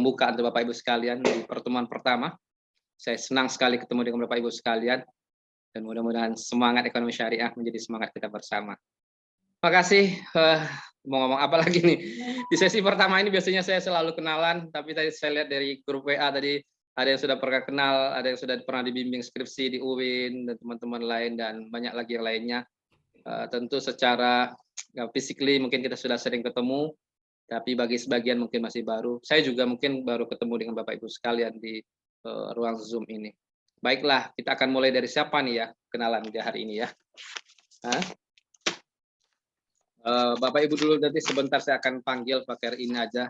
pembuka untuk Bapak Ibu sekalian di pertemuan pertama. Saya senang sekali ketemu dengan Bapak Ibu sekalian, dan mudah-mudahan semangat ekonomi syariah menjadi semangat kita bersama. Terima kasih. Mau ngomong apa lagi nih? Di sesi pertama ini biasanya saya selalu kenalan, tapi tadi saya lihat dari grup WA tadi ada yang sudah pernah kenal, ada yang sudah pernah dibimbing skripsi di UIN dan teman-teman lain, dan banyak lagi yang lainnya. Tentu secara physically mungkin kita sudah sering ketemu, tapi bagi sebagian mungkin masih baru. Saya juga mungkin baru ketemu dengan Bapak Ibu sekalian di ruang Zoom ini. Baiklah, kita akan mulai dari siapa nih ya kenalan di hari ini ya. Bapak Ibu dulu, nanti sebentar saya akan panggil pakai ini aja.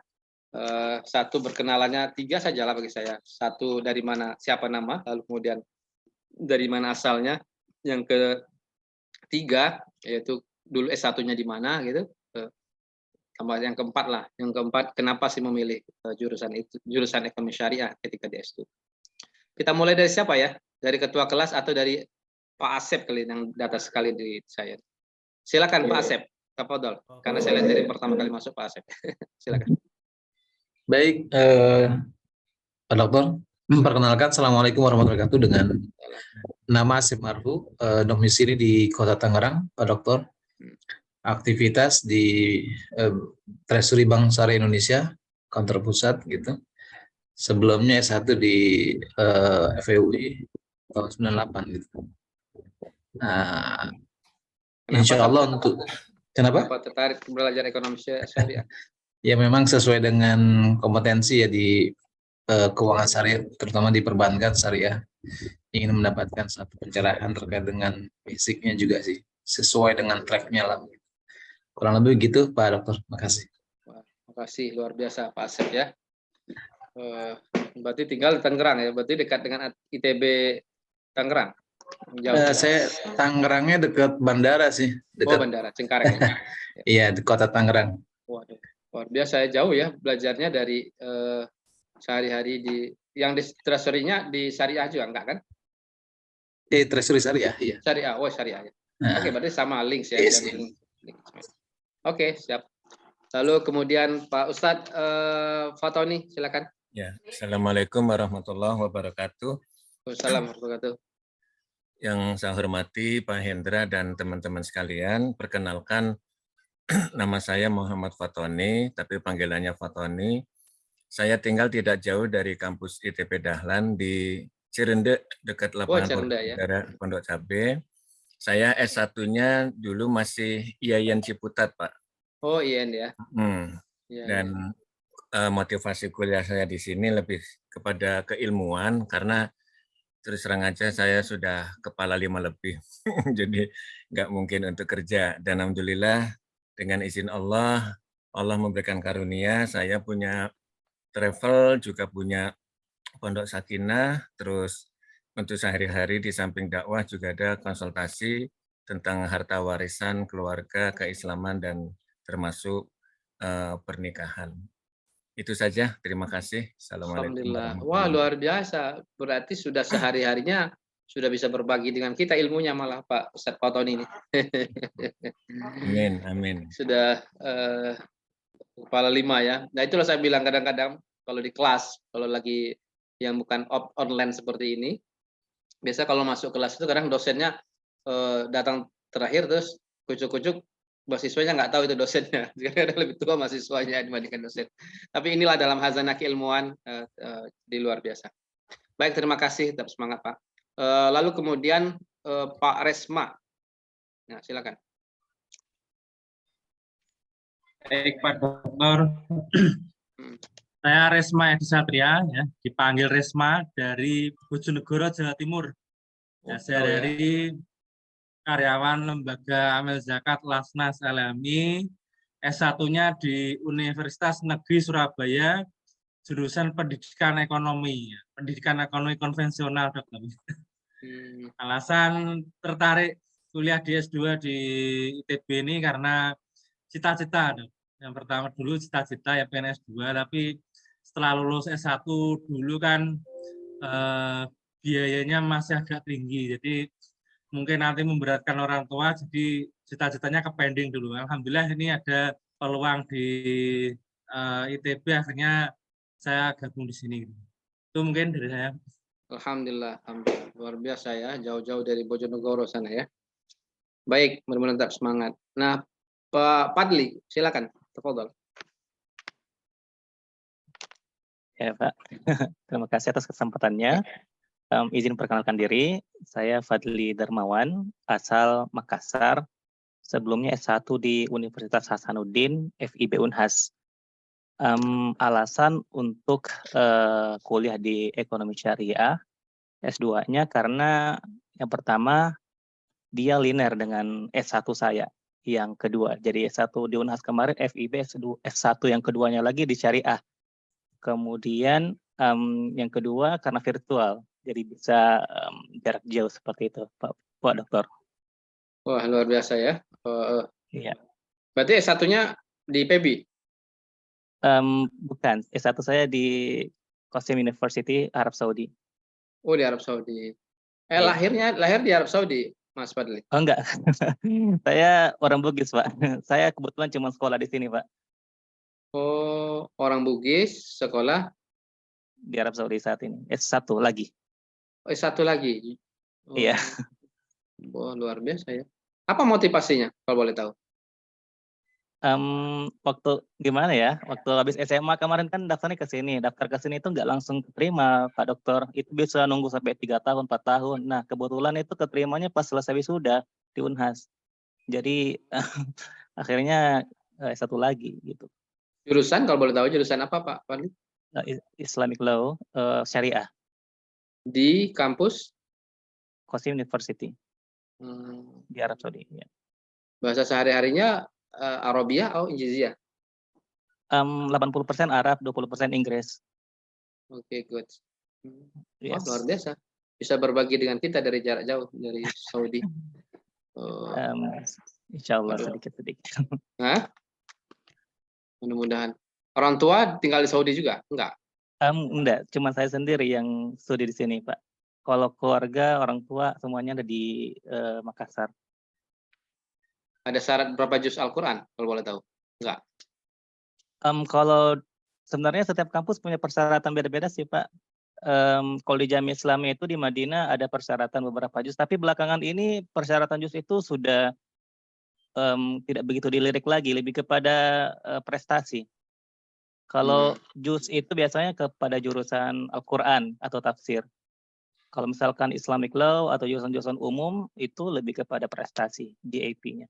Satu berkenalannya 3 saja lah bagi saya. Satu dari mana, siapa nama, lalu kemudian dari mana asalnya. Yang ketiga yaitu dulu S1-nya di mana gitu. Sama yang keempat lah. Yang keempat, kenapa sih memilih jurusan ekonomi syariah ketika di S2. Kita mulai dari siapa ya? Dari ketua kelas atau dari Pak Asep kali yang data sekali di saya. Silakan Pak Asep. Tafadhol. Karena saya lihat dari pertama kali masuk Pak Asep. Silakan. Baik, Pak Dokter. Perkenalkan, Assalamualaikum warahmatullahi wabarakatuh. Dengan nama Asep Marfu, domisili di Kota Tangerang, Pak Dokter. Aktivitas di Treasury Bank Syariah Indonesia, kantor pusat gitu. Sebelumnya S1 di FEUI tahun 98 gitu. Nah, insya Allah untuk kenapa tertarik belajar ekonomi syariah? Ya memang sesuai dengan kompetensi ya di keuangan syariah, terutama di perbankan syariah. Ingin mendapatkan satu pencerahan terkait dengan basicnya juga sih, sesuai dengan tracknya lah. Kurang lebih gitu Pak Dokter. Makasih. Terima kasih, luar biasa Pak Asep ya. Berarti tinggal di Tangerang ya, berarti dekat dengan ITB Tangerang. Saya Tangerangnya dekat bandara sih. Dekat. Bandara Cengkareng. Iya, di Kota Tangerang. Waduh, luar biasa jauh ya belajarnya dari sehari-hari di yang di treasury-nya di syariah juga enggak kan? Treasury syariah, iya. Syariah, syariah ya. Oke, berarti sama links ya. Yes. Oke, siap. Lalu kemudian Pak Ustadz Fatoni, silakan. Ya, Assalamualaikum warahmatullahi wabarakatuh. Waalaikumsalam warahmatullahi wabarakatuh. Yang saya hormati Pak Hendra dan teman-teman sekalian, perkenalkan nama saya Muhammad Fatoni, tapi panggilannya Fatoni. Saya tinggal tidak jauh dari kampus ITB Dahlan di Cirende, dekat lapangan Pondok Cabe. Saya S1-nya dulu masih IAIN Ciputat, Pak. Oh, IAIN ya. Dan motivasi kuliah saya di sini lebih kepada keilmuan, karena terus terang aja saya sudah kepala 5 lebih, jadi nggak mungkin untuk kerja. Dan alhamdulillah dengan izin Allah, Allah memberikan karunia, saya punya travel, juga punya pondok sakinah, terus untuk sehari-hari di samping dakwah juga ada konsultasi tentang harta warisan, keluarga, keislaman, dan termasuk pernikahan. Itu saja, terima kasih. Assalamualaikum. Wah, luar biasa. Berarti sudah sehari-harinya sudah bisa berbagi dengan kita ilmunya malah Pak Ustadz Fatoni ini. Amin, amin. Sudah kepala 5 ya. Nah, itulah saya bilang kadang-kadang kalau di kelas, kalau lagi yang bukan online seperti ini, biasa kalau masuk kelas itu kadang dosennya datang terakhir, terus kucuk-kucuk mahasiswanya nggak tahu itu dosennya. Jadi ada lebih tua mahasiswanya dibandingkan dosen. Tapi inilah dalam khazanah keilmuan di luar biasa. Baik, terima kasih, tetap semangat Pak. Lalu kemudian Pak Resma. Nah, silakan. Baik Pak Dokter. Saya Resma Edi Satria, ya, dipanggil Resma dari Bojonegoro, Jawa Timur. Ya, saya dari karyawan Lembaga Amil Zakat Lasnas Alami, S1-nya di Universitas Negeri Surabaya, jurusan Pendidikan Ekonomi, Pendidikan Ekonomi Konvensional, Dokter. Alasan tertarik kuliah di S2 di ITB ini karena cita-cita. Yang pertama dulu cita-cita ya pengen S2, tapi setelah lulus S1 dulu kan biayanya masih agak tinggi, jadi mungkin nanti memberatkan orang tua, jadi cita-citanya ke pending dulu. Alhamdulillah ini ada peluang di ITB, akhirnya saya gabung di sini. Itu mungkin dari saya. Alhamdulillah, alhamdulillah. Luar biasa ya, jauh-jauh dari Bojonegoro sana ya. Baik, mudah-mudahan tetap semangat. Nah, Pak Padli, silakan. Tafadhol. Ya, Pak. Terima kasih atas kesempatannya. Izin perkenalkan diri, saya Fadli Darmawan, asal Makassar. Sebelumnya S1 di Universitas Hasanuddin, FIB Unhas. Alasan untuk kuliah di ekonomi syariah, S2-nya karena yang pertama, dia linear dengan S1 saya. Yang kedua, jadi S1 di Unhas kemarin, FIB S1 yang keduanya lagi di syariah. Kemudian yang kedua karena virtual, jadi bisa jarak jauh seperti itu, Pak Dokter. Wah, luar biasa ya. Iya. Berarti S1-nya di PEBI? Bukan, S1 saya di Qasim University, Arab Saudi. Oh, di Arab Saudi. Iya. Lahir di Arab Saudi, Mas Fadli? Oh enggak, saya orang Bugis, Pak. Saya kebetulan cuma sekolah di sini, Pak. Oh, orang Bugis, sekolah Di Arab Saudi saat ini. S1 lagi. S1 lagi. Oh, Iya. oh, luar biasa ya. Apa motivasinya kalau boleh tahu? Waktu gimana ya? Waktu habis SMA kemarin kan daftarnya ke sini. Daftar ke sini itu nggak langsung keterima, Pak Dokter. Itu bisa nunggu sampai 3 tahun, 4 tahun. Nah, kebetulan itu keterimanya pas selesai wisuda di Unhas. Jadi akhirnya S1 lagi gitu. Jurusan kalau boleh tahu jurusan apa, Pak Fadli? Islamic Law, Syariah, Di kampus Qasim University di Arab Saudi. Ya. bahasa sehari-harinya Arabia atau Injiziyah? 80% Arab, 20% Inggris. Oke, good. Oh, Yes. luar biasa. Bisa berbagi dengan kita dari jarak jauh dari Saudi. Insya Allah Aduh. sedikit-sedikit. Hah? Mudah-mudahan. Orang tua tinggal di Saudi juga? Enggak. Enggak, cuma saya sendiri yang studi di sini, Pak. Kalau keluarga, orang tua semuanya ada di Makassar. Ada syarat berapa juz Al-Quran kalau boleh tahu? Enggak. Kalau sebenarnya setiap kampus punya persyaratan beda-beda sih, Pak. Kalau di Jami Islami itu di Madinah ada persyaratan beberapa juz, tapi belakangan ini persyaratan juz itu sudah tidak begitu dilirik lagi, lebih kepada prestasi. Kalau juz itu biasanya kepada jurusan Al-Quran atau tafsir. Kalau misalkan Islamic Law atau jurusan-jurusan umum itu lebih kepada prestasi DAP-nya.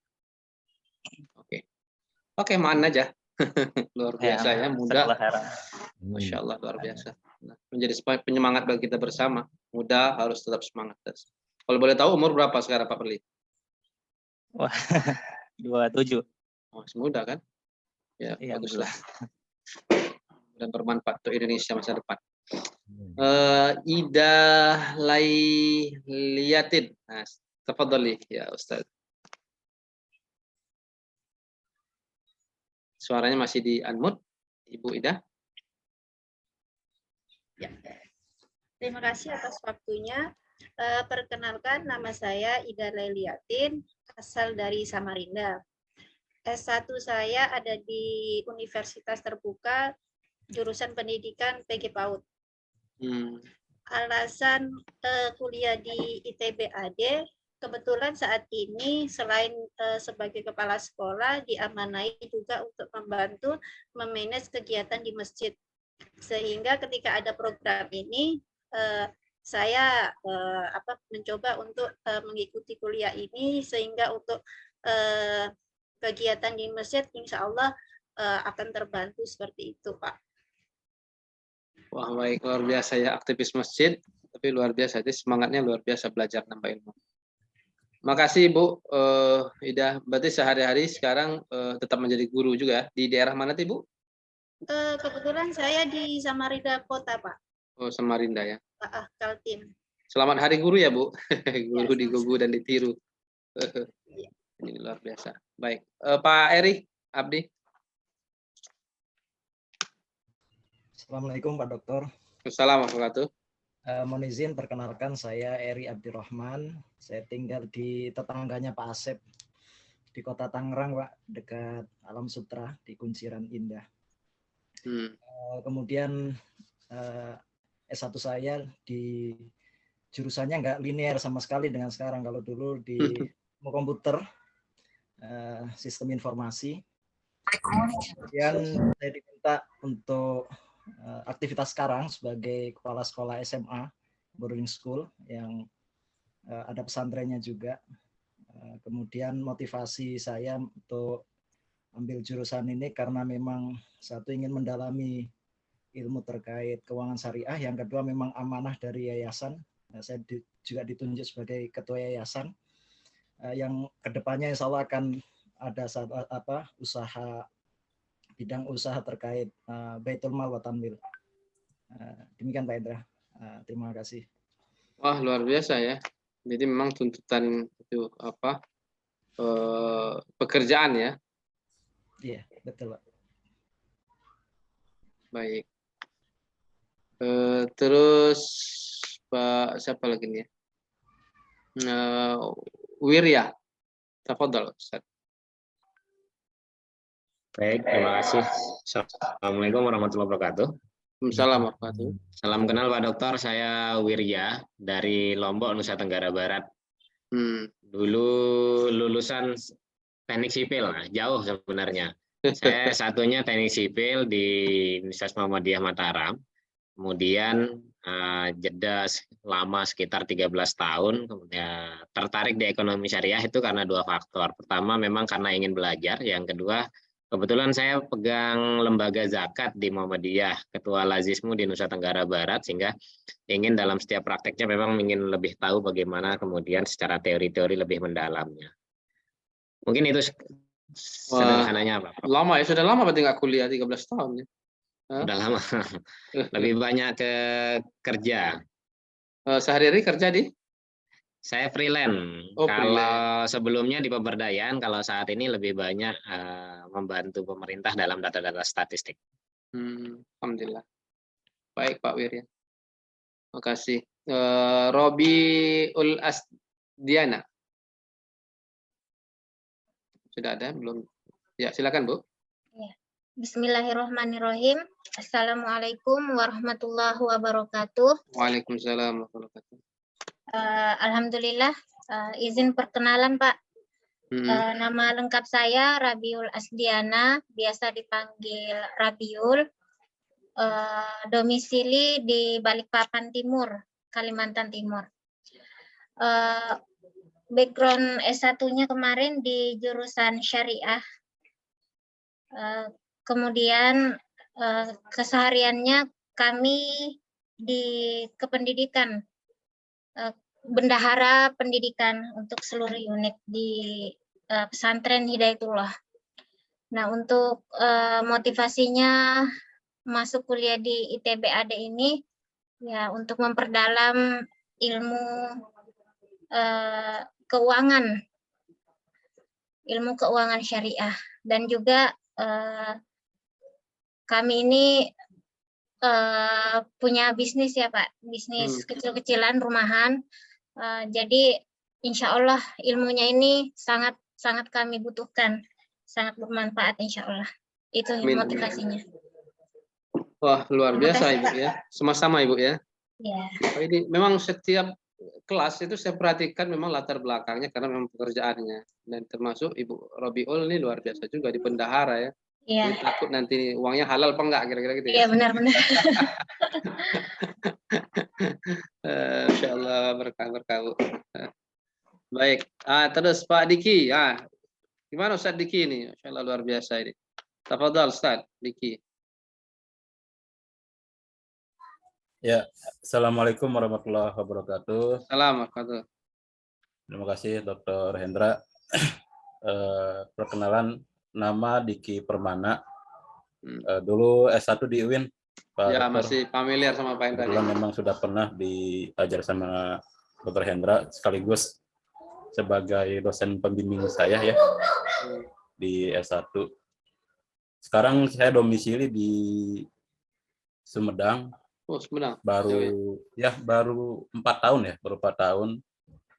Oke, maaf aja. Luar biasa ya, mudah. Masya Allah, luar biasa. Nah, menjadi penyemangat bagi kita bersama. Mudah, harus tetap semangat. Kalau boleh tahu umur berapa sekarang Pak Perli? Wah, 27. Oh, muda kan? Ya, Iya, baguslah. Dan bermanfaat untuk Indonesia masa depan. Ida Lailiatin. Nah, tafadhali ya Ustaz. Suaranya masih di unmute, Ibu Ida. Ya. Terima kasih atas waktunya. Perkenalkan, nama saya Ida Lailiatin, asal dari Samarinda. S1 saya ada di Universitas Terbuka, jurusan pendidikan PG PAUD. Alasan kuliah di ITB AD, kebetulan saat ini selain sebagai kepala sekolah, diamanai juga untuk membantu memanage kegiatan di masjid. Sehingga ketika ada program ini, saya mencoba untuk mengikuti kuliah ini, sehingga untuk kegiatan di masjid insya Allah akan terbantu seperti itu, Pak. Wah, baik, luar biasa ya aktivis masjid, tapi luar biasa, jadi semangatnya luar biasa belajar nambah ilmu. Makasih Bu Ida, berarti sehari-hari sekarang tetap menjadi guru juga di daerah mana Bu? Kebetulan saya di Samarinda Kota, Pak. Oh, Samarinda ya. Kaltim. Selamat Hari Guru ya Bu, guru Ya, digugu dan ditiru. Ini luar biasa. Baik, Pak Eri Abdi. Assalamualaikum Pak Dokter. Assalamualaikum. Mohon izin perkenalkan, saya Eri Abdirrahman. Saya tinggal di tetangganya Pak Asep di Kota Tangerang, Pak, dekat Alam Sutra di Kunciran Indah. Kemudian S1 saya di jurusannya nggak linear sama sekali dengan sekarang. Kalau dulu di komputer, sistem informasi. Kemudian saya diminta untuk aktivitas sekarang sebagai kepala sekolah SMA boarding school yang ada pesantrennya juga. Kemudian motivasi saya untuk ambil jurusan ini karena memang satu ingin mendalami ilmu terkait keuangan syariah, yang kedua memang amanah dari yayasan. Saya juga ditunjuk sebagai ketua yayasan yang kedepannya insya Allah akan ada bidang usaha terkait Baitul Mal wa Tanwil. Demikian Pak Indra. Terima kasih. Wah, luar biasa ya. Jadi memang tuntutan itu pekerjaan ya. Iya, betul Pak. Baik. Terus Pak siapa lagi nih? Wirya. Tafadhal Ustaz. Baik, terima kasih. Assalamualaikum warahmatullahi wabarakatuh. Waalaikumsalam warahmatullahi wabarakatuh. Salam kenal Pak Dokter, saya Wirya dari Lombok, Nusa Tenggara Barat. Dulu lulusan teknik sipil, jauh sebenarnya. Saya satunya teknik sipil di Universitas Muhammadiyah Mataram. Kemudian jeda lama sekitar 13 tahun, kemudian tertarik di ekonomi syariah itu karena dua faktor. Pertama memang karena ingin belajar, yang kedua kebetulan saya pegang lembaga zakat di Muhammadiyah, ketua Lazismu di Nusa Tenggara Barat, sehingga ingin dalam setiap prakteknya memang ingin lebih tahu bagaimana kemudian secara teori-teori lebih mendalamnya. Mungkin itu sederhananya Pak. Lama ya, sudah lama berarti nggak kuliah 13 tahun ya. Sudah lama. Lebih banyak ke kerja. Sehari-hari kerja di? Saya freelance. Oh, kalau sebelumnya di pemberdayaan, kalau saat ini lebih banyak membantu pemerintah dalam data-data statistik. Alhamdulillah. Baik Pak Wirya. Terima kasih. Robiul Asdiana. Sudah ada belum? Ya, silakan Bu. Ya. Bismillahirrahmanirrahim. Assalamualaikum warahmatullahi wabarakatuh. Waalaikumsalam warahmatullahi wabarakatuh. Alhamdulillah, izin perkenalan Pak. Nama lengkap saya Rabiul Asdiana, biasa dipanggil Rabiul. Domisili di Balikpapan Timur, Kalimantan Timur. Background S1-nya kemarin di jurusan syariah. Kemudian kesehariannya kami di kependidikan, bendahara pendidikan untuk seluruh unit di pesantren Hidayatullah. Nah, untuk motivasinya masuk kuliah di ITB AD ini ya untuk memperdalam ilmu keuangan syariah, dan juga kami ini punya bisnis ya Pak, bisnis kecil-kecilan rumahan. Jadi insya Allah ilmunya ini sangat kami butuhkan, sangat bermanfaat insya Allah. Itu motivasinya. Wah, luar biasa Ibu ya. Sama-sama Ibu ya. Ya. Ini memang setiap kelas itu saya perhatikan memang latar belakangnya karena memang pekerjaannya, dan termasuk Ibu Robiul ini luar biasa juga di bendahara ya. Iya. Takut nanti uangnya halal apa enggak kira-kira gitu ya. Iya, benar-benar. Insya Allah berkah. Baik, terus Pak Diki, gimana Ustaz Diki ini? Insya Allah luar biasa ini. Tafadhal Ustaz Diki. Ya, Assalamualaikum warahmatullahi wabarakatuh. Assalamualaikum. Terima kasih Dr. Hendra. Perkenalan, nama Diki Permana. Dulu S1 di UIN, Pak Ya, Dr. masih familiar sama Pak Hendra. Kebetulan memang sudah pernah diajar sama Dr. Hendra, sekaligus sebagai dosen pembimbing saya ya di S1. Sekarang saya domisili di Sumedang. Oh, Sumedang. Baru 4 tahun ya, baru 4 tahun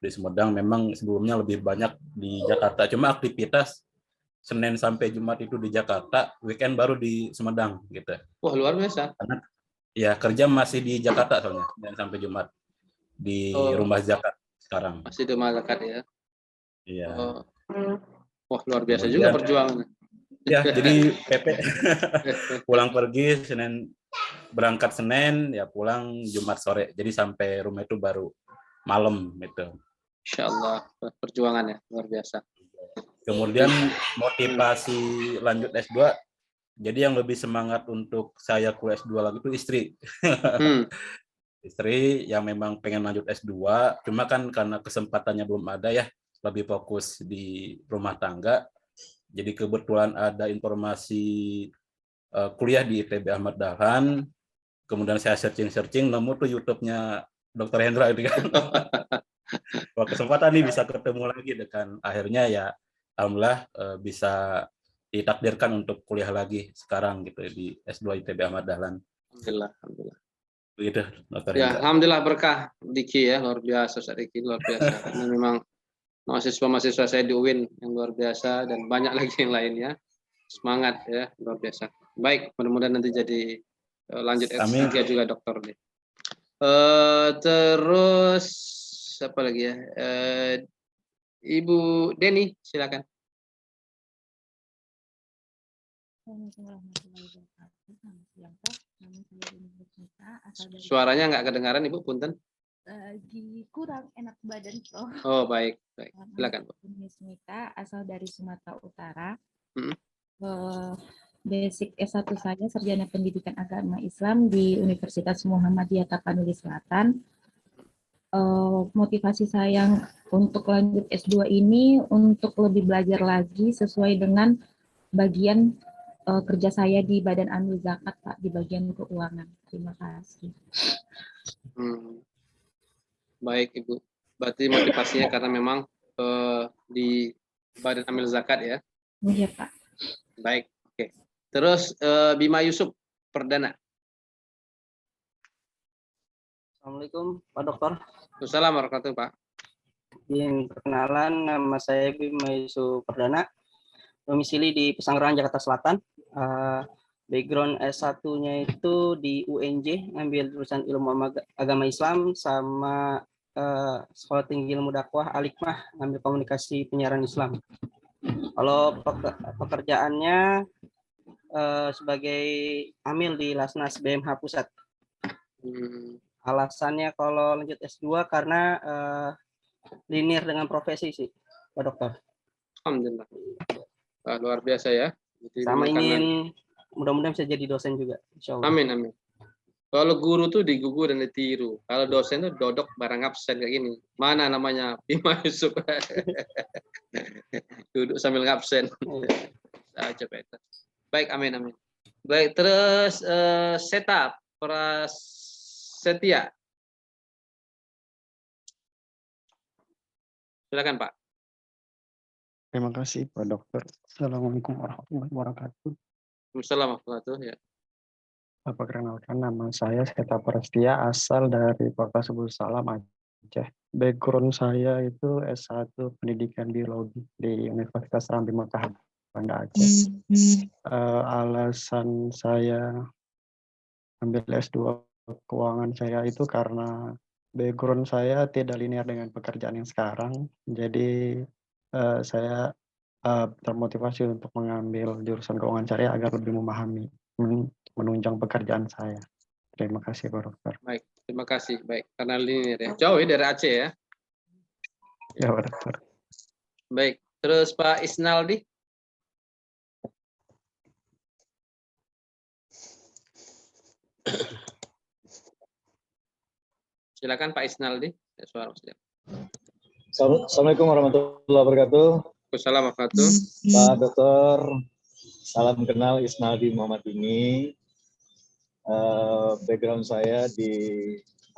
di Sumedang. Memang sebelumnya lebih banyak di Jakarta, cuma aktivitas Senin sampai Jumat itu di Jakarta, weekend baru di Sumedang gitu. Wah, luar biasa. Karena ya kerja masih di Jakarta soalnya, Senin sampai Jumat di rumah zakat sekarang. Masih di rumah zakat ya. Iya. Wah, luar biasa juga perjuangan. Ya, jadi PP pulang pergi Senin, berangkat Senin, ya pulang Jumat sore. Jadi sampai rumah itu baru malam gitu. Insya Allah, perjuangan ya, luar biasa. Kemudian motivasi lanjut S2, jadi yang lebih semangat untuk saya kuliah S2 lagi itu istri. Istri yang memang pengen lanjut S2, cuma kan karena kesempatannya belum ada ya, lebih fokus di rumah tangga. Jadi kebetulan ada informasi kuliah di ITB Ahmad Dahlan, kemudian saya searching, nemu tuh YouTube-nya Dr. Hendra itu kan. Wah, kesempatan nih bisa ketemu lagi dengan akhirnya ya alhamdulillah bisa ditakdirkan untuk kuliah lagi sekarang gitu di S2 ITB Ahmad Dahlan. Alhamdulillah. Begitu, Dr. Ya, Hendra. alhamdulillah berkah Diki ya, luar biasa Ustaz Diki, luar biasa. Karena memang mahasiswa saya di UIN yang luar biasa dan banyak lagi yang lainnya. Semangat ya, luar biasa. Baik, mudah-mudahan nanti jadi lanjut S3 juga dokter nih. Terus apa lagi ya? Ibu Deni, silakan. Suaranya nggak kedengaran Ibu, punten. Lagi kurang enak badan toh. Oh, baik. Silakan, Bu. Smita, asal dari Sumatera Utara. Basic S1 saya sarjana pendidikan agama Islam di Universitas Muhammadiyah Tapanuli Selatan. Motivasi saya untuk lanjut S2 ini untuk lebih belajar lagi sesuai dengan bagian kerja saya di Badan Amil Zakat, Pak, di bagian keuangan. Terima kasih. Baik, Ibu. Berarti motivasinya karena memang di Badan Amil Zakat ya? Iya, Pak. Baik, oke. Terus Bima Yusuf, Perdana. Assalamualaikum, Pak Dokter. Assalamualaikum warahmatullahi wabarakatuh, Pak. Izin perkenalan, nama saya Bima Yusuf Perdana, domisili di Pesanggerahan, Jakarta Selatan. Background S1-nya itu di UNJ, ngambil jurusan ilmu agama Islam, sama Sekolah Tinggi Ilmu Dakwah Al-Hikmah, ngambil komunikasi penyiaran Islam. Kalau pekerjaannya sebagai amil di Lasnas BMH Pusat. Alasannya kalau lanjut S2 karena linear dengan profesi sih, Pak Dokter. Alhamdulillah. Luar biasa ya. Jadi sama ingin mudah-mudahan bisa jadi dosen juga, insya Allah. Amin, amin. Kalau guru tuh digugu dan ditiru. Kalau dosen tuh dodok barang absen kayak gini. Mana namanya Bima Yusuf? Duduk sambil ngabsen. Coba itu. Baik, amin, amin. Baik, terus Seta Prasetya. Silakan, Pak. Terima kasih, Pak Dokter. Assalamualaikum warahmatullahi wabarakatuh. Assalamualaikum warahmatullahi wabarakatuh. Perkenalkan, nama saya Seta Prasetya, asal dari Kota Sebul Salam, Aceh. Background saya itu S1 Pendidikan Biologi di Universitas Rambi Mekah, Banda Aceh. Alasan saya ambil S2 keuangan saya itu karena background saya tidak linear dengan pekerjaan yang sekarang. Jadi saya termotivasi untuk mengambil jurusan keuangan syariah agar lebih memahami, menunjang pekerjaan saya. Terima kasih, Pak Dokter. Baik, terima kasih. Baik, karena linear ya. Jauh ya dari Aceh ya? Ya, Pak Dokter. Baik, terus Pak Isnaldi. Silakan Pak Isnaldi. Assalamualaikum warahmatullahi wabarakatuh. Assalamualaikum warahmatullahi wabarakatuh. Pak Dokter, salam kenal, Isnaldi Muhammad ini. Background saya di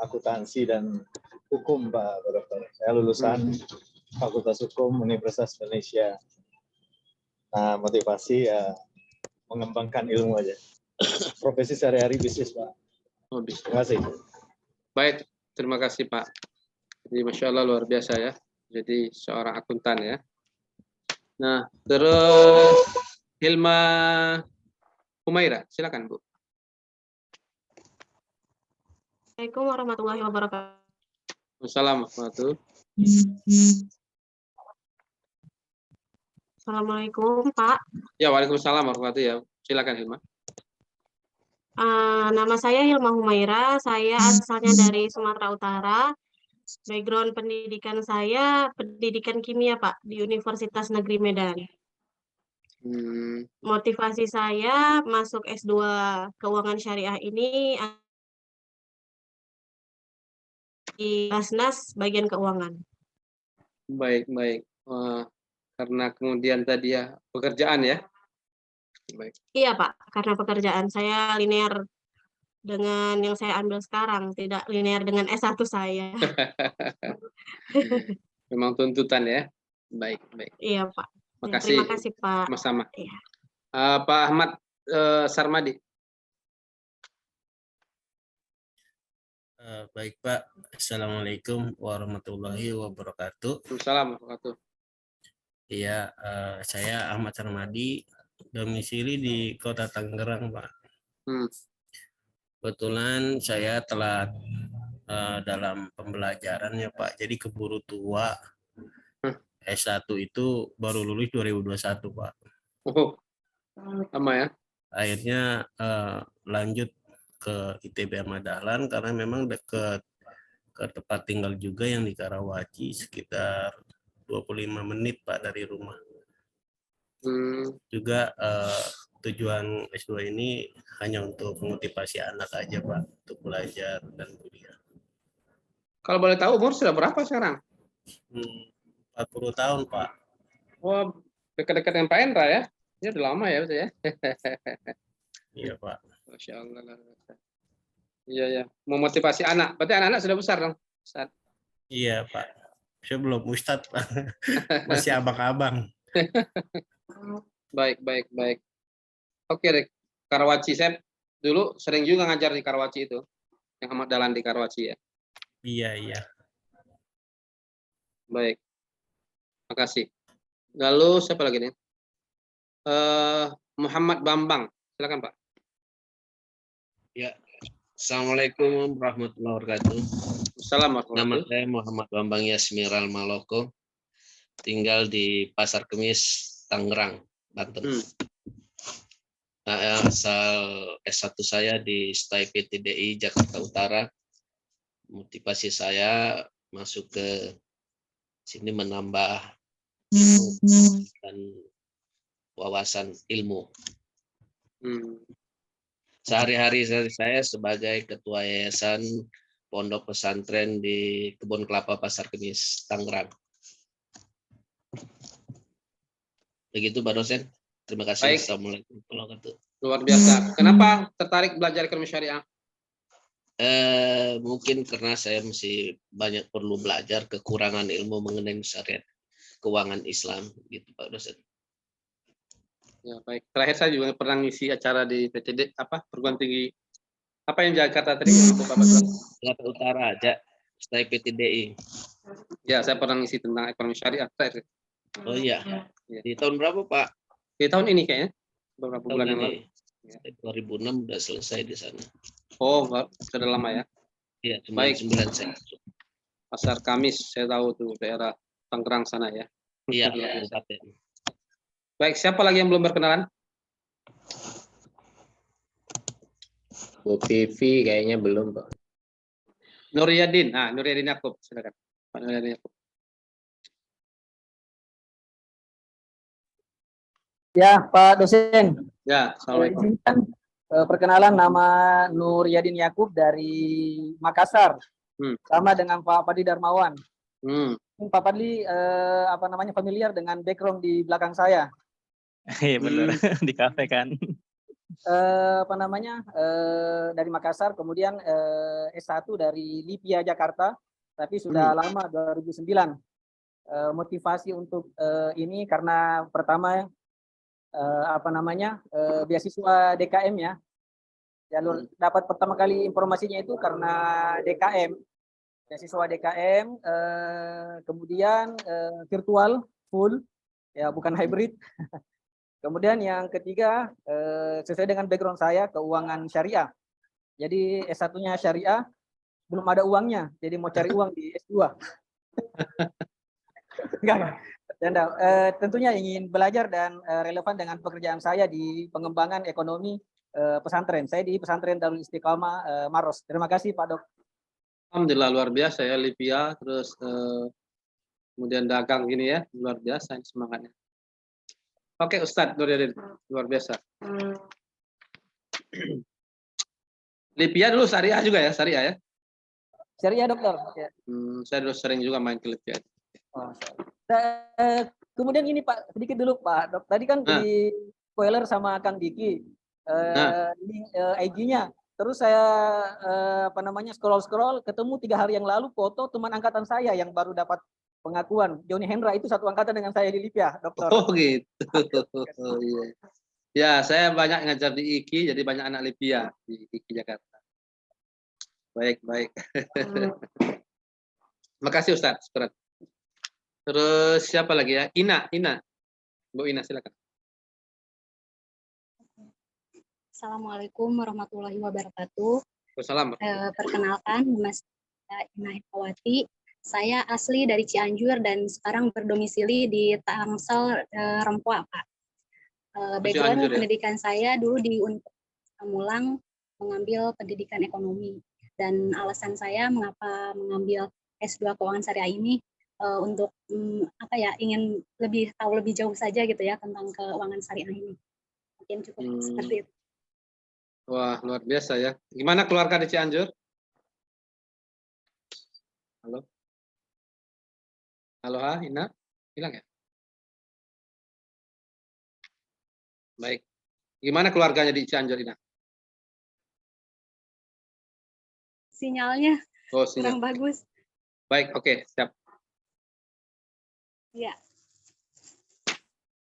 akuntansi dan hukum, Pak Dokter. Saya lulusan Fakultas Hukum Universitas Indonesia. Nah, motivasi ya mengembangkan ilmu aja. Profesi sehari-hari bisnis, Pak. Oh, bisnis. Terima kasih. Baik, terima kasih Pak. Jadi Masya Allah luar biasa ya. Jadi seorang akuntan ya. Nah, terus Hilma Humaira, silakan Bu. Assalamualaikum warahmatullahi wabarakatuh. Wassalamualaikum. Assalamualaikum Pak. Ya, waalaikumsalam warahmatullahi wabarakatuh. Ya, silakan Hilma. Nama saya Hilma Humaira. Saya asalnya dari Sumatera Utara. Background pendidikan saya pendidikan kimia Pak di Universitas Negeri Medan. Motivasi saya masuk S2 Keuangan Syariah ini di Basnas bagian keuangan. Baik, baik. Karena kemudian tadi ya pekerjaan ya. Baik. Iya Pak, karena pekerjaan saya linear dengan yang saya ambil sekarang, tidak linear dengan S1 saya. Memang tuntutan ya. Baik, baik. Iya Pak. Makasih. Terima kasih Pak. Sama-sama. Iya. Pak Ahmad Sarmadi. Baik Pak, Assalamualaikum warahmatullahi wabarakatuh. Waalaikumsalam warahmatullahi wabarakatuh. Iya, saya Ahmad Sarmadi, domisili di Kota Tangerang Pak. Kebetulan saya telat dalam pembelajarannya Pak, jadi keburu tua. S1 itu baru lulus 2021 Pak. Oh, lama ya? Akhirnya lanjut ke ITB Ahmad Dahlan karena memang dekat ke tempat tinggal juga yang di Karawaci, sekitar 25 menit Pak dari rumah. Juga tujuan S2 ini hanya untuk memotivasi anak aja Pak, untuk belajar dan kuliah. Kalau boleh tahu umur sudah berapa sekarang? 40 tahun Pak. Wah, dekat-dekat dengan Pak Endra ya? Ini udah lama ya, betul ya? Iya Pak. Masya Allah. Iya ya, memotivasi anak. Berarti anak-anak sudah besar dong, Ustaz? Iya Pak. Saya belum Ustadz Pak. Masih abang-abang. Baik, baik, baik. Oke, Rek. Karawaci, saya dulu sering juga ngajar di Karawaci itu, yang Ahmad Dahlan di Karawaci ya. Iya, iya. Baik. Makasih. Lalu siapa lagi nih? Muhammad Bambang, silakan Pak. Ya, Assalamualaikum warahmatullahi wabarakatuh. Assalamualaikum. Nama saya Muhammad Bambang Yasmiral Maloko, tinggal di Pasar Kemis, Tangerang, Banten. Nah, asal S1 saya di STAI PTDI Jakarta Utara. Motivasi saya masuk ke sini menambah ilmu dan wawasan ilmu. Sehari-hari saya sebagai ketua yayasan pondok pesantren di Kebun Kelapa Pasar Kemis, Tangerang. Begitu Pak dosen. Terima kasih. Baik. Assalamualaikum warahmatullahi wabarakatuh. Luar biasa. Kenapa tertarik belajar ekonomi syariah? Mungkin karena saya masih banyak perlu belajar, kekurangan ilmu mengenai syariat keuangan Islam, gitu Pak dosen. Ya, baik. Terakhir saya juga pernah ngisi acara di PTD perguruan tinggi apa yang Jakarta tadi untuk Bapak Jakarta Utara aja, STAI PTDI. Ya, saya pernah ngisi tentang ekonomi syariah terakhir. Oh iya. Di tahun berapa Pak? Di tahun ini kayaknya. Beberapa Tahun bulan yang ini. lalu. 2006 udah selesai di sana. Oh, sudah lama ya. Iya, cuma 9 saya. Pasar Kamis, saya tahu tuh daerah Tangerang sana ya. Iya, baik, siapa lagi yang belum berkenalan? Bu Vivi kayaknya belum, Pak. Nuryadin. Nah, Nuryadin Yakub, silakan. Pak Nuryadin Yakub. Ya, Pak dosen. Ya, assalamualaikum. Perkenalan, nama Nuryadin Yakub dari Makassar. Sama dengan Pak Padli Darmawan. Pak Padli familiar dengan background di belakang saya. Iya benar, di kafe kan. Dari Makassar, kemudian S1 dari Lipia Jakarta, tapi sudah lama 2009. Motivasi untuk ini karena pertama beasiswa DKM ya. Jalur dapat pertama kali informasinya itu karena DKM, beasiswa DKM, kemudian virtual full ya bukan hybrid. Kemudian yang ketiga, sesuai dengan background saya, keuangan syariah. Jadi S1-nya syariah, belum ada uangnya, jadi mau cari uang di S2. Enggak. Tentunya ingin belajar dan relevan dengan pekerjaan saya di pengembangan ekonomi pesantren. Saya di pesantren Darul Istiqamah Maros. Terima kasih Pak Dok. Alhamdulillah luar biasa ya Livia, terus kemudian dagang gini ya, luar biasa semangatnya. Oke Ustadz Nuryadin, luar biasa. Livia dulu syariah juga ya, syariah ya? Syariah dokter. Ya. Saya dulu sering juga main ke Livia. Oh, kemudian ini Pak, sedikit dulu Pak Dok. Tadi kan di spoiler sama Kang Diki, IG-nya. Terus saya scroll ketemu 3 hari yang lalu foto teman angkatan saya yang baru dapat pengakuan, Joni Hendra, itu satu angkatan dengan saya di Livia, dokter. Oh gitu. Oh, iya. Ya saya banyak ngajar di IKI, jadi banyak anak Livia di IKI Jakarta. Baik. Makasih Ustadz. Terus siapa lagi ya? Ina. Bu Ina silakan. Assalamualaikum warahmatullahi wabarakatuh. Waalaikumsalam. Perkenalkan, Mas Ina Hekawati. Saya asli dari Cianjur dan sekarang berdomisili di Tangsel, Rempoa, Pak. Background pendidikan saya dulu di Universitas Pamulang mengambil pendidikan ekonomi. Dan alasan saya mengapa mengambil S2 Keuangan Syariah ini untuk ingin tahu lebih jauh saja gitu ya tentang keuangan syariah ini. Mungkin cukup seperti itu. Wah, luar biasa ya. Gimana keluarga di Cianjur? Halo, Ina? Hilang ya? Baik. Gimana keluarganya di Cianjur, Ina? Sinyalnya kurang bagus. Baik, oke, siap. Ya.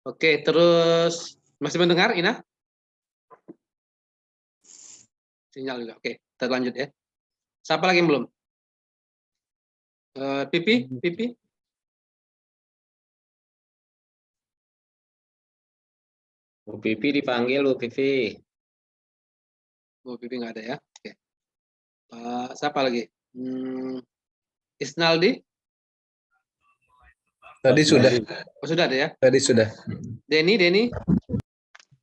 Oke, terus masih mendengar, Ina? Sinyal juga. Oke, kita lanjut ya. Siapa lagi yang belum? Pipi? Bu Pipi dipanggil, Bu Pipi. Bu Pipi nggak ada ya? Oke. Siapa lagi? Isnaldi? Tadi sudah. Oh, sudah ada ya? Tadi sudah. Denny?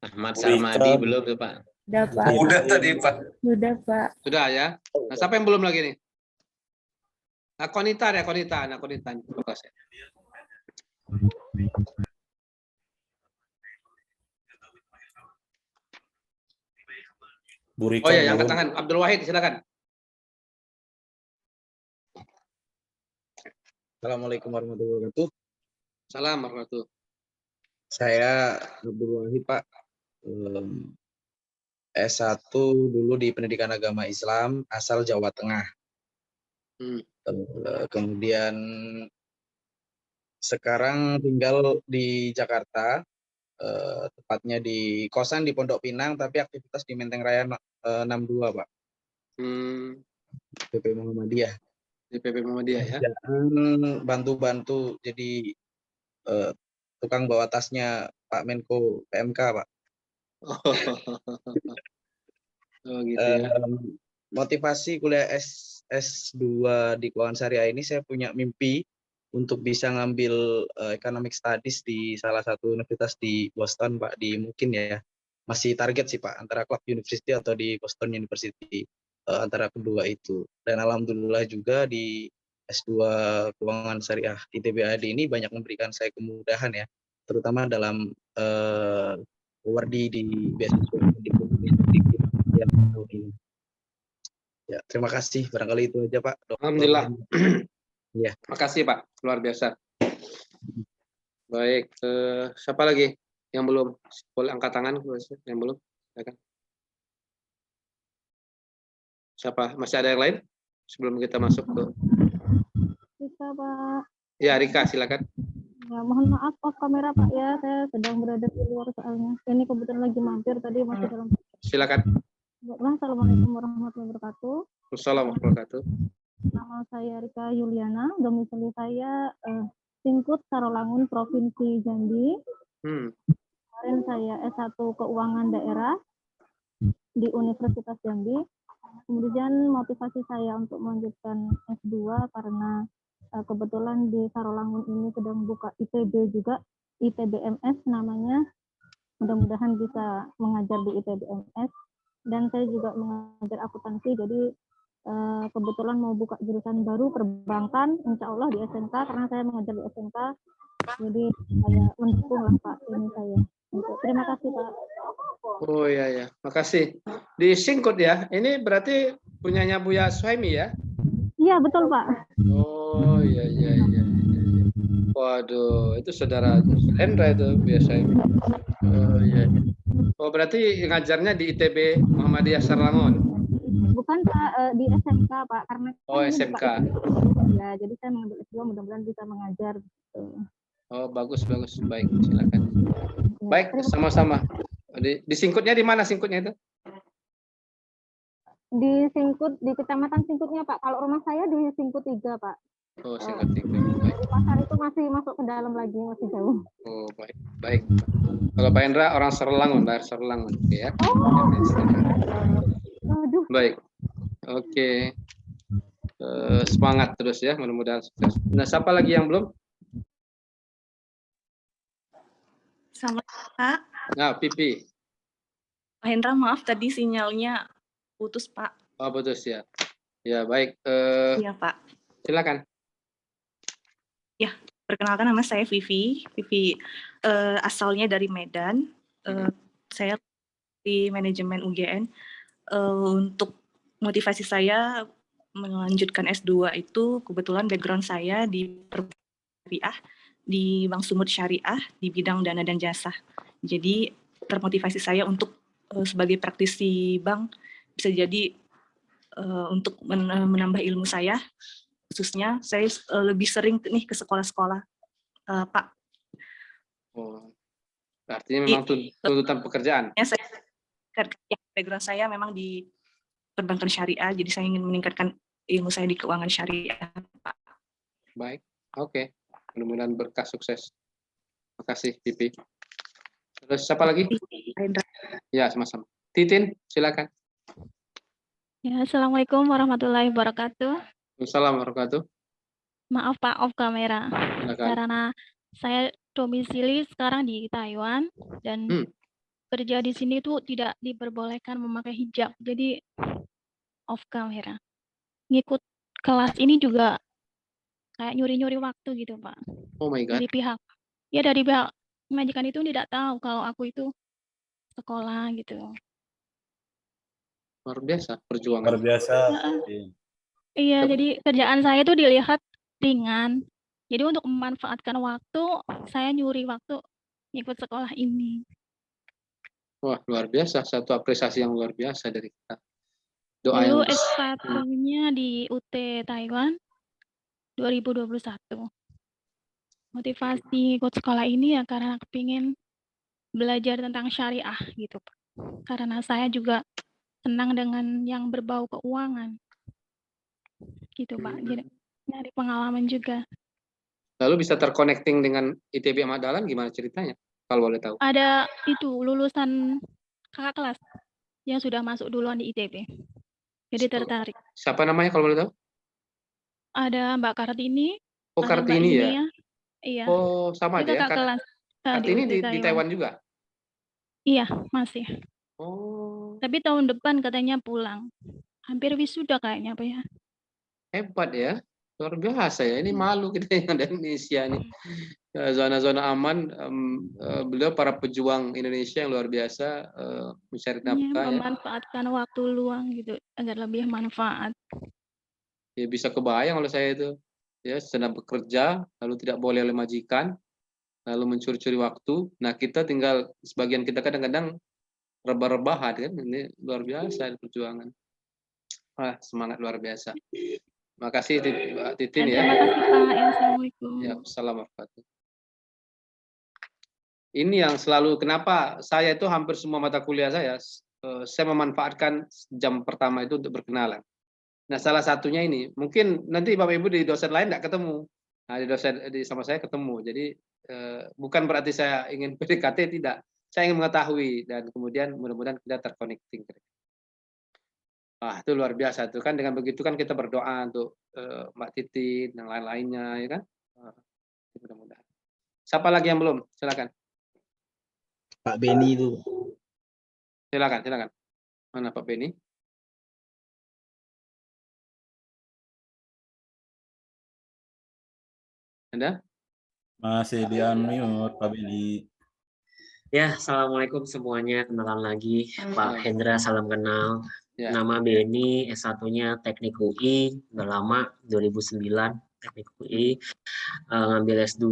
Ahmad Sarmadi belum tuh Pak. Sudah Pak. Udah tadi Pak. Sudah Pak. Sudah ya. Nah, siapa yang belum lagi nih? Konita ya, Konita. Nah, Konita. Oh ya, yang angkat tangan. Abdul Wahid, silakan. Assalamualaikum warahmatullahi wabarakatuh. Salam warahmatullahi. Saya Abdul Wahid, Pak. S1 dulu di Pendidikan Agama Islam, asal Jawa Tengah. Kemudian sekarang tinggal di Jakarta, tepatnya di kosan di Pondok Pinang, tapi aktivitas di Menteng Raya 62, Pak. PP Muhammadiyah. Di PP Muhammadiyah ya. Bantu-bantu jadi tukang bawa tasnya Pak Menko PMK, Pak. Oh gitu ya. Motivasi kuliah S2 di Keuangan Syariah ini, saya punya mimpi untuk bisa ngambil economic studies di salah satu universitas di Boston, Pak, mungkin ya. Masih target sih, Pak, antara Clark University atau di Boston University, antara kedua itu. Dan alhamdulillah juga di S2 Keuangan Syariah ITB-AD ini banyak memberikan saya kemudahan ya, terutama dalam wardi di beasiswa yang tahun ini. Ya, terima kasih. Barangkali itu aja, Pak. Alhamdulillah. Ya. Makasih, Pak. Luar biasa. Baik, siapa lagi yang belum? Boleh angkat tangan yang belum? Silakan. Siapa? Masih ada yang lain? Sebelum kita masuk ke Rika, Pak. Ya, Rika, silakan. Ya, mohon maaf off kamera, Pak ya. Saya sedang berada di luar soalnya. Ini kebetulan lagi mampir tadi masih dalam. Silakan. Assalamualaikum warahmatullahi wabarakatuh. Assalamualaikum warahmatullahi wabarakatuh. Nama saya Rika Yuliana, domisili saya Singkut Sarolangun, Provinsi Jambi. Kemarin saya S1 Keuangan Daerah di Universitas Jambi. Kemudian motivasi saya untuk melanjutkan S2 karena kebetulan di Sarolangun ini sedang buka ITB juga, ITBMS namanya. Mudah-mudahan bisa mengajar di ITBMS. Dan saya juga mengajar akuntansi, jadi kebetulan mau buka jurusan baru perbankan, insya Allah di SMK, karena saya mengajar di SMK, jadi saya mendukung lah Pak ini saya. Terima kasih Pak. Oh iya ya, makasih. Di Singkut ya, ini berarti punyanya Buya Suhaimi ya? Iya betul Pak. Oh iya iya iya. Waduh, itu saudara Hendra itu Buya Suhaimi. Oh iya. Oh berarti ngajarnya di ITB Muhammadiyah Sarolangun. Bukan Pak, di SMK Pak, karena oh SMK. Ya, jadi saya mengambil S2 mudah-mudahan bisa mengajar. Gitu. Oh bagus bagus, baik silakan. Baik sama-sama. Di Singkutnya di mana Singkutnya itu? Di Singkut, di Kecamatan Singkutnya Pak. Kalau rumah saya di Singkut 3 Pak. Oh Singkut 3. Baik. Pasar itu masih masuk ke dalam lagi, masih jauh. Oh baik baik. Kalau Pak Hendra orang Sarolangun, daerah Sarolangun, ya. Aduh. Baik, oke. Semangat terus ya, mudah-mudahan sukses. Nah, siapa lagi yang belum? Selamat Pak. Nah, Pipi. Pak Hendra, maaf tadi sinyalnya putus Pak. Oh, putus ya. Ya, baik. Iya Pak. Silakan. Ya, perkenalkan nama saya Vivi. Vivi asalnya dari Medan. Saya di manajemen UGN. Untuk motivasi saya melanjutkan S2 itu kebetulan background saya di syariah, di Bank Sumut Syariah di bidang dana dan jasa. Jadi termotivasi saya untuk sebagai praktisi bank bisa jadi untuk menambah ilmu saya, khususnya saya lebih sering nih ke sekolah-sekolah, Pak. Oh, artinya memang tuntutan pekerjaan. Ya, background saya memang di perbankan syariah, jadi saya ingin meningkatkan ilmu saya di keuangan syariah, Pak. Baik, oke. Mudah-mudahan berkah sukses. Terima kasih, Pipi. Terus siapa lagi? Ya, sama-sama. Titin, silakan. Ya, Assalamualaikum warahmatullahi wabarakatuh. Assalamualaikum warahmatullahi wabarakatuh. Maaf Pak, off kamera. Silakan. Karena saya domisili sekarang di Taiwan dan kerja di sini tuh tidak diperbolehkan memakai hijab, jadi off kamera. Ngikut kelas ini juga kayak nyuri-nyuri waktu gitu Pak. Oh my God. Dari pihak majikan itu tidak tahu kalau aku itu sekolah gitu. Luar biasa perjuangan. Luar biasa. Iya, jadi kerjaan saya itu dilihat ringan. Jadi untuk memanfaatkan waktu, saya nyuri waktu ngikut sekolah ini. Wah, luar biasa. Satu apresiasi yang luar biasa dari kita. Doa Dulu yang S1-nya di UT Taiwan 2021. Motivasi ikut sekolah ini ya karena kepingin belajar tentang syariah gitu, Pak. Karena saya juga senang dengan yang berbau keuangan. Gitu, Pak. Jadi nyari pengalaman juga. Lalu bisa terconnecting dengan ITB Ahmad Dahlan gimana ceritanya? Kalau boleh tahu. Ada itu lulusan kakak kelas yang sudah masuk duluan di ITB. Jadi tertarik. Siapa namanya kalau boleh tahu? Ada Mbak Kartini. Oh, Kartini ya? Iya. Oh, sama aja ya. Kelas. Kartini di Taiwan juga? Iya, masih. Oh. Tapi tahun depan katanya pulang. Hampir wisuda kayaknya, Pak ya. Hebat ya. Luar biasa ya. Ini malu kita yang ada Indonesia nih. Zona-zona aman. Beliau para pejuang Indonesia yang luar biasa mencari nafkah. Memanfaatkan waktu luang gitu agar lebih manfaat. Ya bisa kebayang kalau saya itu. Ya, sedang bekerja, lalu tidak boleh oleh majikan, lalu mencuri-curi waktu. Nah, kita tinggal, sebagian kita kadang-kadang rebah-rebahan kan. Ini luar biasa perjuangan. Wah, semangat luar biasa. Makasih Mbak Titin ya. Terima kasih Pak. Assalamualaikum. Ya, assalamualaikum. Ini yang selalu kenapa saya itu hampir semua mata kuliah saya memanfaatkan jam pertama itu untuk berkenalan. Nah, salah satunya ini, mungkin nanti Bapak Ibu di dosen lain nggak ketemu. Nah, di dosen sama saya ketemu. Jadi bukan berarti saya ingin PDKT, tidak. Saya ingin mengetahui dan kemudian mudah-mudahan kita terconnecting. Wah, itu luar biasa tuh kan, dengan begitu kan kita berdoa untuk Mbak Titin dan lain-lainnya ya kan. Mudah-mudahan. Siapa lagi yang belum? Silakan. Pak Beni itu. Silakan. Mana Pak Beni? Ada? Masih di unmute Pak Beni. Ya, assalamualaikum semuanya. Kenalan lagi, Pak Hendra, salam kenal. Ya. Nama Beni, S1-nya Teknik UI, udah lama, 2009, Teknik UI. Ngambil S2,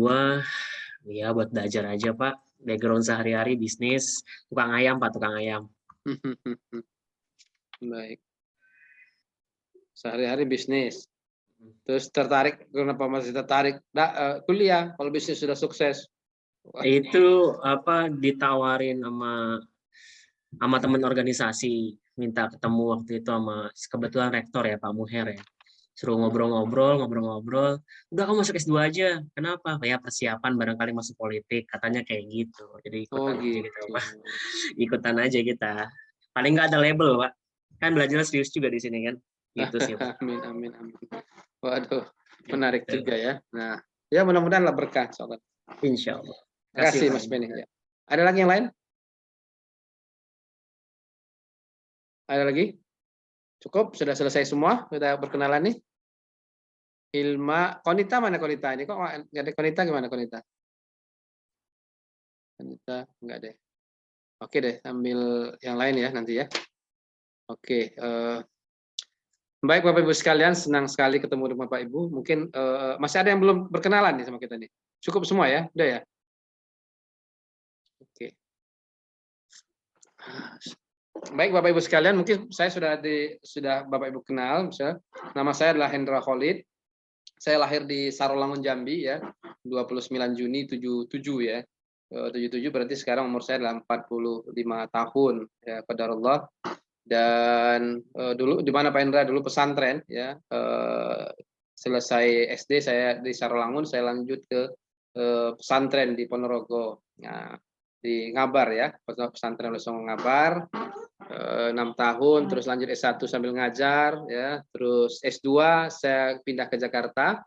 ya buat belajar aja Pak. Background sehari-hari bisnis, tukang ayam Pak, tukang ayam. Baik. Sehari-hari bisnis. Terus tertarik, kenapa masih tertarik? Kuliah, kalau bisnis sudah sukses. Itu apa, ditawarin sama teman organisasi, minta ketemu waktu itu sama kebetulan rektor ya Pak Muher ya, suruh ngobrol-ngobrol, udah kamu masuk S2 aja, kenapa? Ya persiapan barangkali masuk politik, katanya kayak gitu, jadi ikutan aja gitu Pak. Ikutan aja kita, paling nggak ada label Pak, kan belajar serius juga di sini kan, gitu sih Pak. Amin. Waduh, menarik juga ya. Nah, ya mudah-mudahan lah berkah sobat. Insya Allah. Terima kasih Mas Beni. Ya. Ada lagi yang lain? Ada lagi? Cukup? Sudah selesai semua? Sudah berkenalan nih? Hilma, Konita mana Konita? Ini kok nggak ada Konita, gimana Konita? Konita nggak deh. Oke deh, ambil yang lain ya nanti ya. Oke. Baik Bapak Ibu sekalian, senang sekali ketemu dengan Bapak Ibu. Mungkin masih ada yang belum berkenalan nih sama kita nih. Cukup semua ya? Udah ya? Oke. Baik Bapak Ibu sekalian, mungkin saya sudah Bapak Ibu kenal, misalnya. Nama saya adalah Hendra Khalid. Saya lahir di Sarolangun Jambi ya, 29 Juni 77 ya. 77 berarti sekarang umur saya adalah 45 tahun ya, qadarullah. Dan dulu di mana Pak Hendra dulu pesantren ya. Selesai SD saya di Sarolangun, saya lanjut ke pesantren di Ponorogo. Nah, di Ngabar ya, pesantren Lesong Ngabar. 6 tahun, terus lanjut S1 sambil ngajar ya, terus S2 saya pindah ke Jakarta.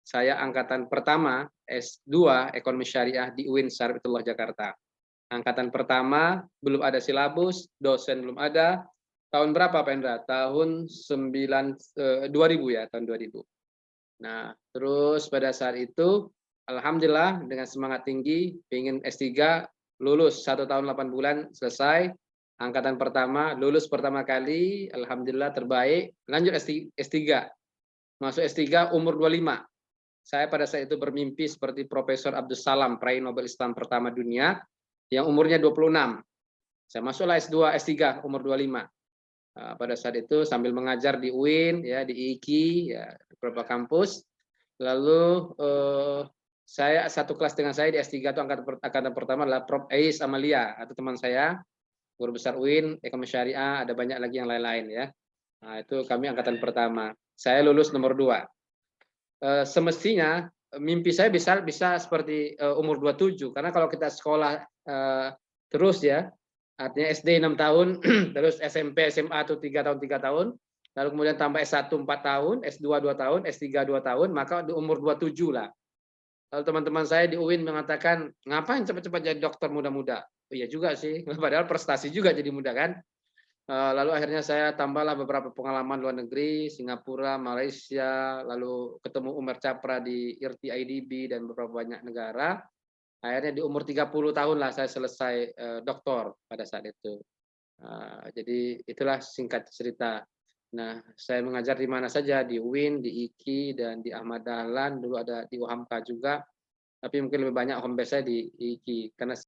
Saya angkatan pertama S2 Ekonomi Syariah di UIN Syarifullah Jakarta. Angkatan pertama, belum ada silabus, dosen belum ada. Tahun berapa Pak Hendra? Tahun 2000 ya, tahun 2000. Nah, terus pada saat itu alhamdulillah dengan semangat tinggi ingin S3, lulus 1 tahun 8 bulan selesai. Angkatan pertama, lulus pertama kali, alhamdulillah terbaik, lanjut S3. Masuk S3 umur 25. Saya pada saat itu bermimpi seperti Profesor Abdus Salam, peraih Nobel Islam pertama dunia, yang umurnya 26. Saya masuklah S3 umur 25. Pada saat itu sambil mengajar di UIN, ya, di IKI, ya, di beberapa kampus. Lalu saya satu kelas dengan saya di S3 itu angkatan pertama adalah Prof. Ais Amalia, atau teman saya, guru besar UIN, Ekonomi Syariah, ada banyak lagi yang lain-lain ya. Nah, itu kami angkatan pertama. Saya lulus nomor 2. Semestinya mimpi saya bisa seperti umur 27, karena kalau kita sekolah terus ya, artinya SD 6 tahun, terus SMP, SMA itu 3 tahun, lalu kemudian tambah S1 4 tahun, S2 2 tahun, S3 2 tahun, maka di umur 27 lah. Lalu teman-teman saya di UIN mengatakan, ngapain cepat-cepat jadi dokter muda-muda? Oh, iya juga sih, padahal prestasi juga jadi muda kan. Lalu akhirnya saya tambahlah beberapa pengalaman luar negeri, Singapura, Malaysia, lalu ketemu Umar Capra di IRTI IDB dan beberapa banyak negara. Akhirnya di umur 30 tahun lah saya selesai doktor pada saat itu. Jadi itulah singkat cerita. Nah, saya mengajar di mana saja, di UIN, di IKI, dan di Ahmad Dahlan, dulu ada di UHAMKA juga. Tapi mungkin lebih banyak home base saya di IKI, karena